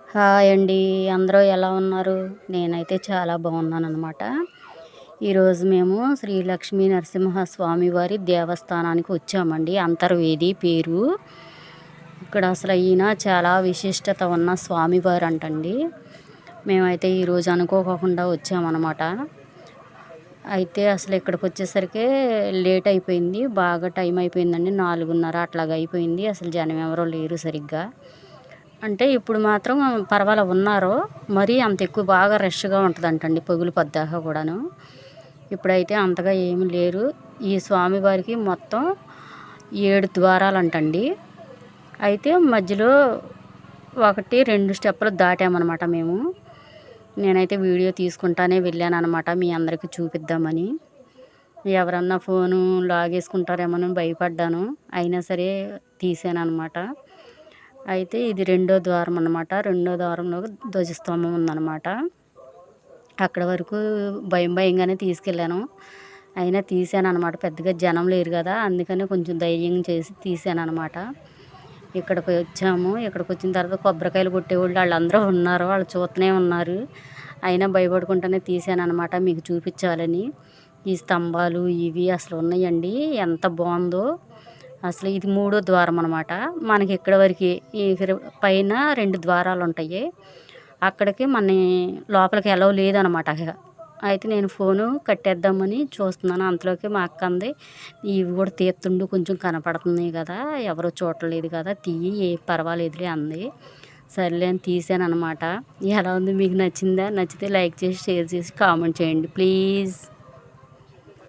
Hi అండి. అందరూ ఎలా ఉన్నారు? నేనైతే చాలా బాగున్నాననమాట. ఈరోజు మేము శ్రీ లక్ష్మీ నరసింహస్వామి వారి దేవస్థానానికి వచ్చామండి. అంతర్వేది పేరు. ఇక్కడ అసలు ఈయన చాలా విశిష్టత ఉన్న స్వామివారు అంటండి. మేమైతే ఈరోజు అనుకోకుండా వచ్చామన్నమాట. అయితే అసలు ఇక్కడికి వచ్చేసరికి లేట్ అయిపోయింది. బాగా టైం అయిపోయిందండి. 4:30 అట్లాగా అయిపోయింది. అసలు జనం ఎవరో లేరు సరిగ్గా. అంటే ఇప్పుడు మాత్రం ఉన్నారు. మరీ అంత ఎక్కువ బాగా రష్‌గా ఉంటదంటండి పగులు పద్దాక కూడాను. ఇప్పుడైతే అంతగా ఏమీ లేరు. ఈ స్వామివారికి మొత్తం 7 ద్వారాలంటండి. అయితే మధ్యలో 1, 2 స్టెప్పులు దాటామనమాట మేము. నేనైతే వీడియో తీసుకుంటానే వెళ్ళాననమాట మీ అందరికీ చూపిద్దామని. ఎవరన్నా ఫోను లాగేసుకుంటారేమోనని భయపడ్డాను. అయినా సరే తీసాననమాట. అయితే ఇది రెండో ద్వారం అన్నమాట. రెండో ద్వారంలో ధ్వజస్తంభం ఉందన్నమాట. అక్కడ వరకు భయంగానే తీసుకెళ్ళాను. అయినా తీసాననమాట. పెద్దగా జనం లేరు కదా! అందుకని కొంచెం ధైర్యం చేసి తీసాననమాట. ఇక్కడికి వచ్చాము. ఇక్కడికి వచ్చిన తర్వాత కొబ్బరికాయలు కొట్టేవాళ్ళు వాళ్ళందరూ ఉన్నారు. వాళ్ళు చూస్తూనే ఉన్నారు. అయినా భయపడుకుంటూనే తీసాననమాట మీకు చూపించాలని. ఈ స్తంభాలు ఇవి అసలు ఉన్నాయండి. ఎంత బాగుందో. అసలు ఇది మూడో ద్వారం అనమాట. మనకి ఇక్కడ వరకే పైన 2 ద్వారాలు ఉంటాయి. అక్కడికి లోపలికి ఎలవ్ లేదనమాట. అయితే నేను ఫోను కట్టేద్దామని చూస్తున్నాను. అంతలోకి మా అక్క అంది, ఇవి కూడా తీస్తుండు కొంచెం కనపడుతుంది కదా, ఎవరో చూడలేదు కదా, తీయి ఏం పర్వాలేదులే అంది. సర్లే అని తీసాననమాట. ఎలా ఉంది మీకు నచ్చిందా? నచ్చితే లైక్ చేసి షేర్ చేసి కామెంట్ చేయండి ప్లీజ్.